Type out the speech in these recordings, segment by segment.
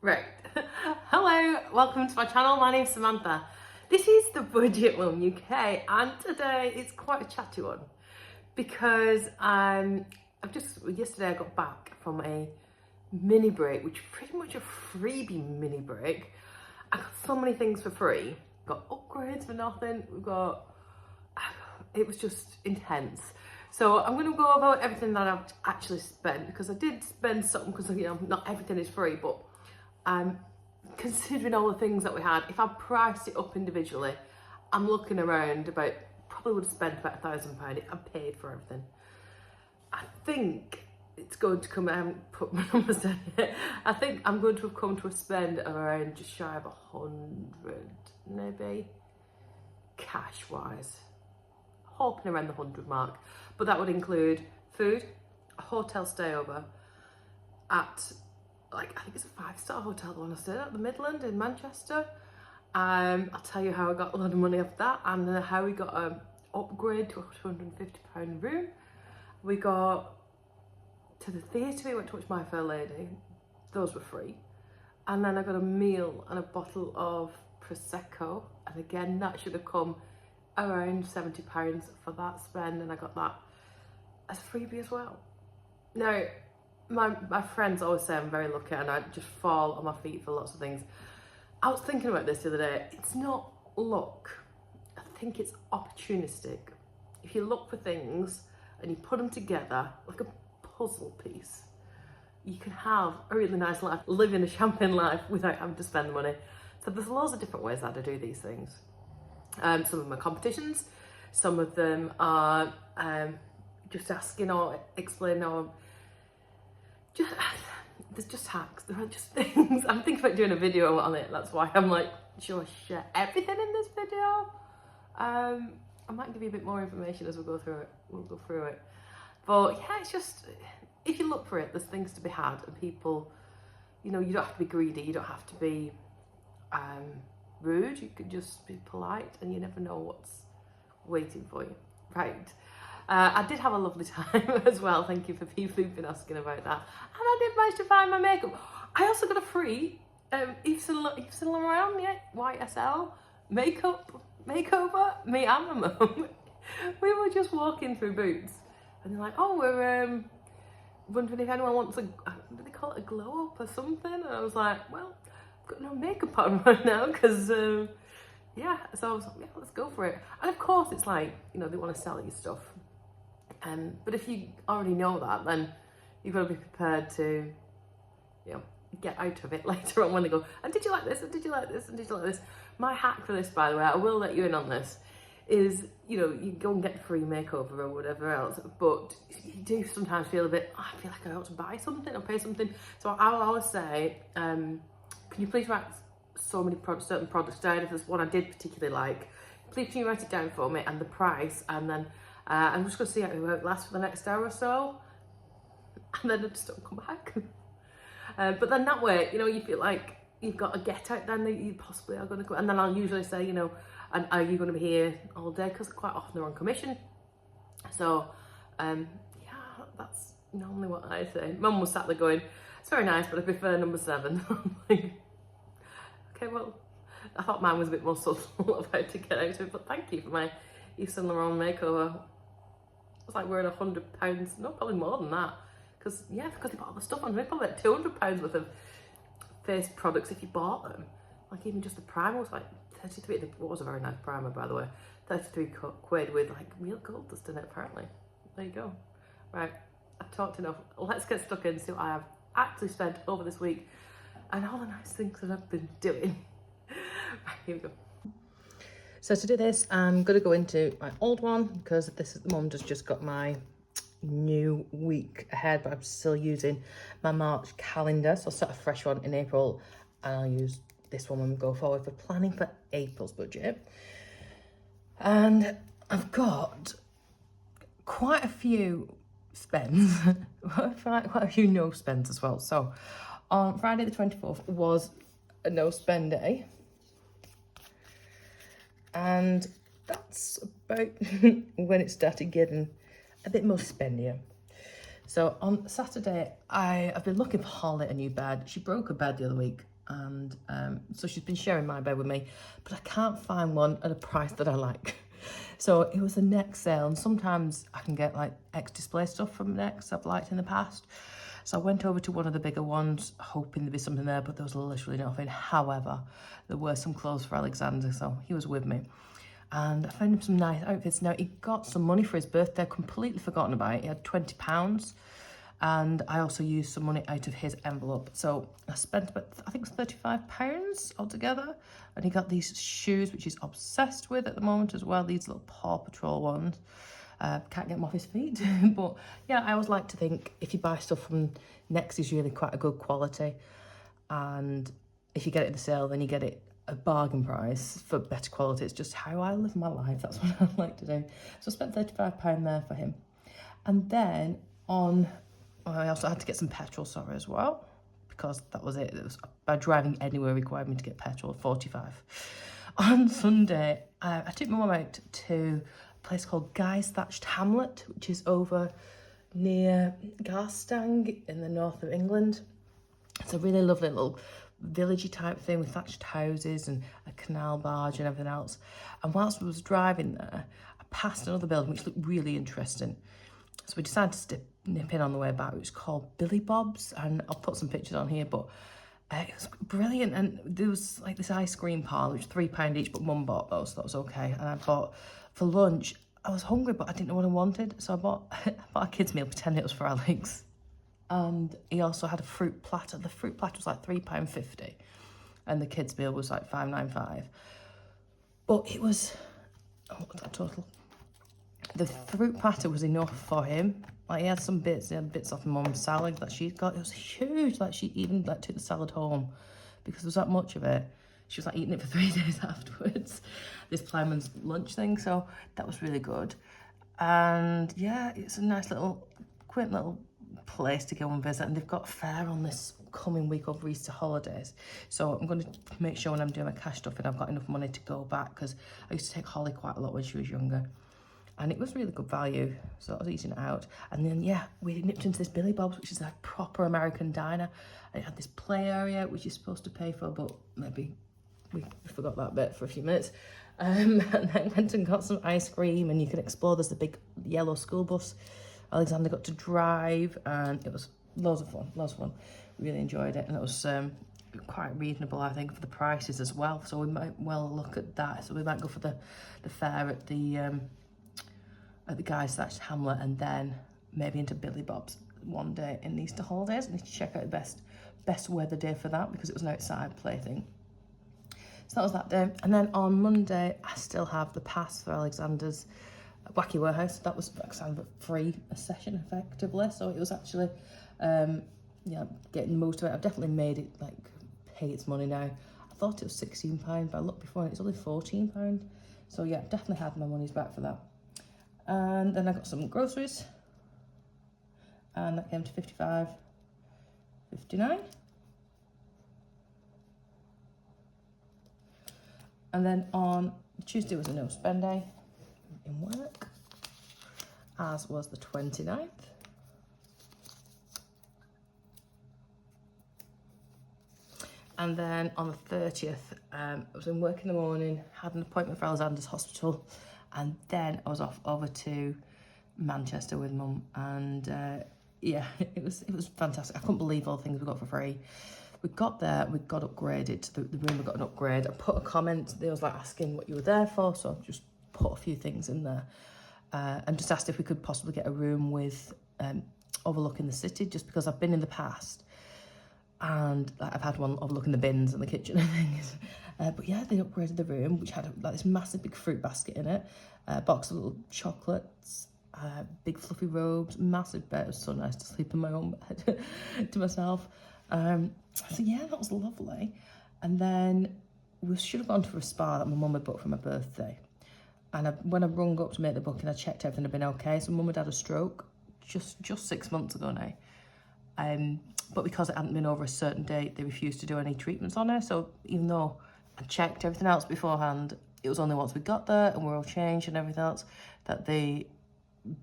Right. Hello, welcome to my channel. My name's Samantha. This is the Budget Mum UK, and today it's quite a chatty one because yesterday I got back from a mini break, which is pretty much a freebie mini break. I got so many things for free. Got upgrades for nothing. It was just intense. So I'm going to go over everything that I've actually spent, because I did spend something, because not everything is free, but considering all the things that we had, if I priced it up individually, I'm looking around about, probably would have spent about £1,000 if I paid for everything. I think it's going to come, I haven't put my numbers down yet. I think I'm going to have come to a spend of around just shy of 100, maybe, cash wise. Hoping around the 100 mark, but that would include food, a hotel stay over at, I think it's a 5-star hotel, the one I stayed at, the Midland in Manchester. I'll tell you how I got a lot of money off that, and then how we got an upgrade to a £250 room. We got to the theatre, we went to watch My Fair Lady, those were free. And then I got a meal and a bottle of Prosecco, and again that should have come around £70 for that spend, and I got that as a freebie as well. Now, my friends always say I'm very lucky and I just fall on my feet for lots of things. I was thinking about this the other day. It's not luck. I think it's opportunistic. If you look for things and you put them together like a puzzle piece, you can have a really nice life, living a champagne life without having to spend the money. So there's loads of different ways that I do these things. Some of them are competitions, some of them are just asking or explaining, or there's just hacks, there are just things. I'm thinking about doing a video on it, that's why I'm like, should I share everything in this video? I might give you a bit more information as we go through it. But yeah, it's just, if you look for it, there's things to be had, and people, you don't have to be greedy, you don't have to be rude, you could just be polite, and you never know what's waiting for you, right? I did have a lovely time as well. Thank you for people who've been asking about that. And I did manage to find my makeup. I also got a free Yves Saint Laurent, yeah, YSL makeover, me and my mum. We were just walking through Boots, and they're like, oh, we're wondering if anyone wants do they call it a glow up or something? And I was like, well, got no makeup on right now, because yeah, so I was like, yeah, let's go for it. And of course it's like, they want to sell you stuff, but if you already know that, then you've got to be prepared to get out of it later on when they go, and did you like this, and did you like this, and did you like this. My hack for this, by the way, I will let you in on this, is you go and get a free makeover or whatever else, but you do sometimes feel a bit, I feel like I ought to buy something or pay something. So I'll always say, can you please write certain products down? If there's one I did particularly like, please can you write it down for me, and the price, and then I'm just going to see how it lasts for the next hour or so, and then I just don't come back. But then that way, you feel like you've got a get out then that you possibly are going to go, and then I'll usually say, and are you going to be here all day, because quite often they're on commission. So yeah, that's normally what I say. Mum was sat there going, it's very nice, but I prefer number 7. I'm like, okay, well, I thought mine was a bit more subtle of how to get out of it, but thank you for my Yves Saint Laurent makeover. It's like wearing £100, no, probably more than that, because they bought all the stuff on me, probably like £200 worth of face products if you bought them. Like even just the primer was like 33, it was a very nice primer, by the way, 33 quid with like real gold dust in it, apparently. There you go. Right, I've talked enough, let's get stuck in and see what I have actually spent over this week and all the nice things that I've been doing. Right, here we go. So to do this, I'm going to go into my old one, because this is Mum just got my new week ahead, but I'm still using my March calendar, so I'll start a fresh one in April, and I'll use this one when we go forward for planning for April's budget. And I've got quite a few spends, quite a few no spends as well. So on Friday the 24th was a no spend day, and that's about when it started getting a bit more spendier. So on Saturday, I've been looking for Holly a new bed. She broke a bed the other week, and so she's been sharing my bed with me, but I can't find one at a price that I like. So it was a Next sale, and sometimes I can get like X-Display stuff from Next I've liked in the past. So I went over to one of the bigger ones, hoping there'd be something there, but there was literally nothing. However, there were some clothes for Alexander, so he was with me. And I found him some nice outfits. Now, he got some money for his birthday, completely forgotten about it. He had £20. And I also used some money out of his envelope. So I spent about, I think it was £35 altogether. And he got these shoes, which he's obsessed with at the moment as well. These little Paw Patrol ones. Can't get them off his feet. But yeah, I always like to think if you buy stuff from Next, is really quite a good quality. And if you get it at the sale, then you get it a bargain price for better quality. It's just how I live my life. That's what I like to do. So I spent £35 there for him. And then I also had to get some petrol, sorry, as well, because that was it. It was, by driving anywhere required me to get petrol, 45. On Sunday, I took my mum out to a place called Guy's Thatched Hamlet, which is over near Garstang in the north of England. It's a really lovely little villagey type thing with thatched houses and a canal barge and everything else. And whilst I was driving there, I passed another building which looked really interesting. So we decided to nip in on the way back. It was called Billy Bob's, and I'll put some pictures on here, but it was brilliant. And there was like this ice cream parlour, which was £3 each, but Mum bought those, so that was okay. And I bought, for lunch, I was hungry, but I didn't know what I wanted, so I bought a kid's meal, pretending it was for Alex. And he also had a fruit platter. The fruit platter was like £3.50, and the kids' meal was like £5.95. But it was, what's that total? The fruit platter was enough for him. Like, he had some bits, off Mum's salad that she'd got. It was huge. Like, she even like took the salad home because there was that much of it. She was like eating it for 3 days afterwards. This Plyman's lunch thing, so that was really good. And yeah, it's a nice little, quaint little place to go and visit, and they've got a fair on this coming week over Easter holidays, so I'm going to make sure when I'm doing my cash stuffing I've got enough money to go back, because I used to take Holly quite a lot when she was younger, and it was really good value, so I was eating it out. And then yeah, we nipped into this Billy Bob's, which is a proper American diner, and it had this play area which you're supposed to pay for, but maybe we forgot that bit for a few minutes. And then went and got some ice cream, and you can explore. There's a big yellow school bus Alexander got to drive, and it was loads of fun. Really enjoyed it, and it was quite reasonable, I think, for the prices as well. So we might well look at that. So we might go for the fair at the Guy's Thatched Hamlet, and then maybe into Billy Bob's one day in the Easter holidays. I need to check out the best weather day for that, because it was an outside play thing. So that was that day. And then on Monday, I still have the pass for Alexander's Wacky Warehouse. That was kind of a free session, effectively. So it was actually, yeah, getting most of it. I've definitely made it, like, pay its money now. I thought it was £16, but I looked before and it's only £14. So yeah, definitely had my money's back for that. And then I got some groceries, and that came to £55.59. And then on Tuesday was a no spend day in work, as was the 29th. And then on the 30th, I was in work in the morning, had an appointment for Alexander's hospital, and then I was off over to Manchester with Mum, and yeah, it was fantastic. I couldn't believe all the things we got for free. We got there, we got upgraded to the room, we got an upgrade. I put a comment, they was like asking what you were there for, so I just put a few things in there, and just asked if we could possibly get a room with overlooking the city, just because I've been in the past, and like, I've had one overlooking the bins and the kitchen and things. But yeah, they upgraded the room, which had like this massive big fruit basket in it, a box of little chocolates, big fluffy robes, massive bed. It was so nice to sleep in my own bed to myself. So yeah, that was lovely. And then we should have gone to a spa that my mum had booked for my birthday. And when I rung up to make the booking, I checked everything had been okay. So Mum had had a stroke just 6 months ago now. But because it hadn't been over a certain date, they refused to do any treatments on her. So even though I checked everything else beforehand, it was only once we got there and we're all changed and everything else that they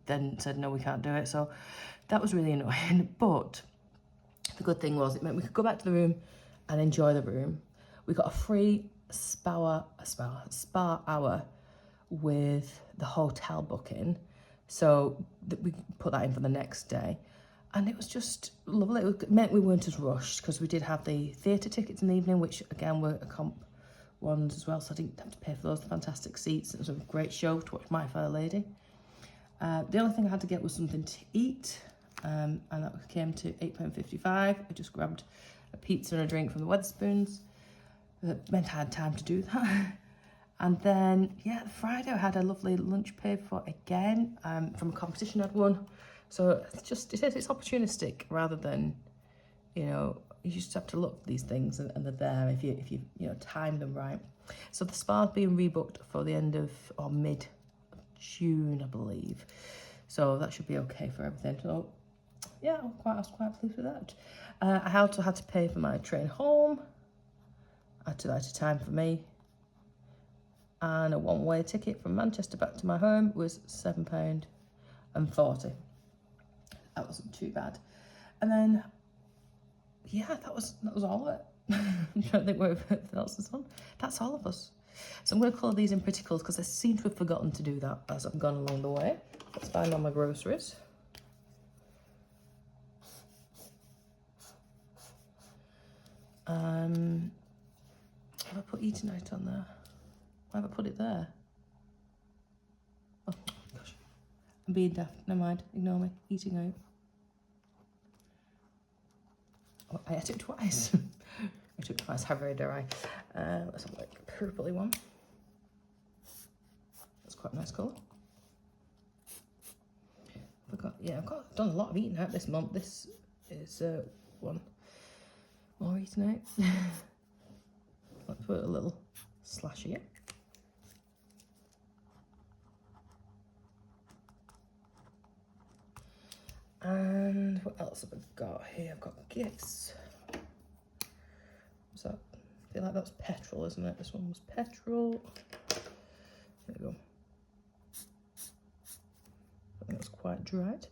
then said, no, we can't do it. So that was really annoying. But the good thing was it meant we could go back to the room and enjoy the room. We got a free spa hour with the hotel booking, so we put that in for the next day, and it was just lovely. It meant we weren't as rushed because we did have the theatre tickets in the evening, which again were a comp ones as well, so I didn't have to pay for those fantastic seats. It was a great show to watch My Fair Lady. The only thing I had to get was something to eat, and that came to £8.55. I just grabbed a pizza and a drink from the Wetherspoons. That meant I had time to do that. And then, yeah, Friday I had a lovely lunch paid for again, from a competition I'd won. So it's opportunistic rather than, you know, you just have to look at these things and they're there if you time them right. So the spa's being rebooked for the end of, or mid-June, I believe. So that should be okay for everything. So yeah, I was quite pleased with that. I also had to pay for my train home. I took that time for me. And a one-way ticket from Manchester back to my home was £7.40. That wasn't too bad. And then, yeah, that was all of it. I'm trying to think where everything else is on. That's all of us. So I'm going to colour these in pretty colours because I seem to have forgotten to do that as I've gone along the way. Let's find all my groceries. Have I put eating out on there? Why have I put it there? Oh gosh, I'm being daft. Never mind, ignore me. Eating out. Oh, I ate it twice. I took it twice. How very dare I? Let's have like a purpley one. That's quite a nice colour. I've done a lot of eating out this month. This is one more eating out. Let's put a little slash here. And what else have I got here? I've got gifts. What's that? I feel like that's petrol, isn't it? This one was petrol. There we go. I think that's quite dried.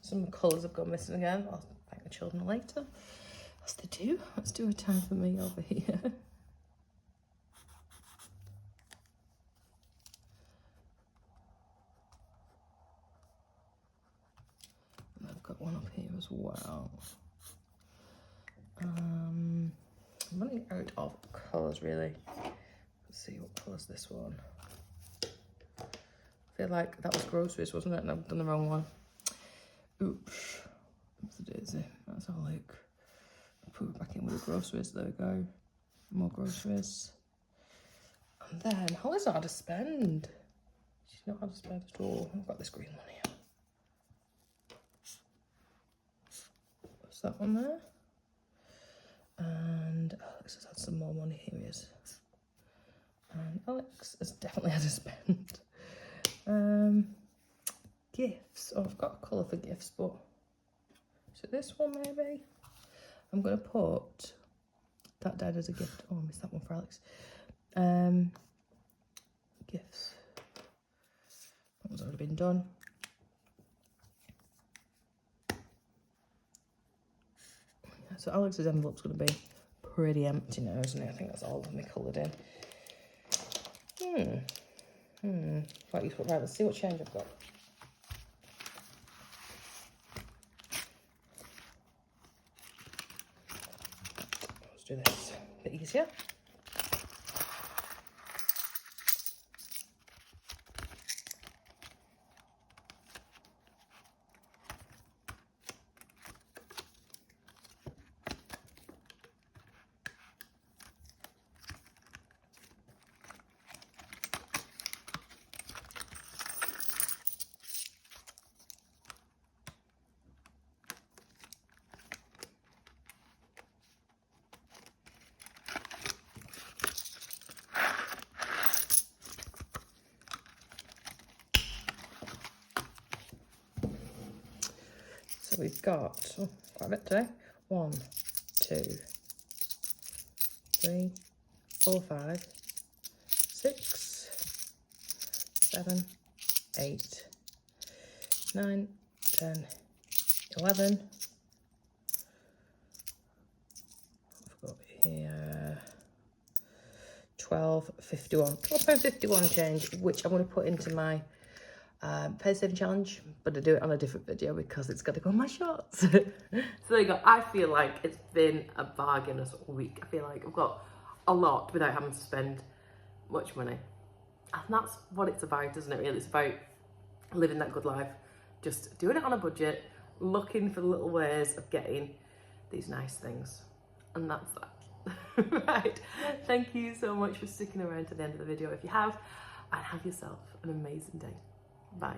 Some colours have gone missing again. I'll thank the children later. As they do. Let's do a time for me over here. I've got one up here as well. I'm running out of colours really. Let's see, what colour's this one? I feel like that was groceries, wasn't it? And I've done the wrong one. Oops. What's the daisy? Let's have a look. I'll put it back in with the groceries. There we go. More groceries. And then Holly's not had to spend. She's not had to spend at all. I've got this green one here. What's that one there? And Alex has had some more money. Here he is. And Alex has definitely had to spend. Gifts. Oh, I've got a colour for gifts, but is it this one maybe? I'm going to put that down as a gift. Oh, I missed that one for Alex. Gifts. That one's already been done. Yeah, so Alex's envelope's going to be pretty empty now, isn't it? I think that's all of me coloured in. Quite useful. Right, let's see what change I've got. Let's do this a bit easier. So we've got quite a bit today. 1, 2, 3, 4, 5, 6, 7, 8, 9, 10, 11, £12.51. £12.51 change, which I'm going to put into my pay saving challenge, but I do it on a different video because it's got to go on my shorts. So there you go. I feel like it's been a bargainous week. I feel like I've got a lot without having to spend much money. And that's what it's about, isn't it, really? It's about living that good life, just doing it on a budget, looking for the little ways of getting these nice things. And that's that. Right. Thank you so much for sticking around to the end of the video if you have, and have yourself an amazing day. Bye.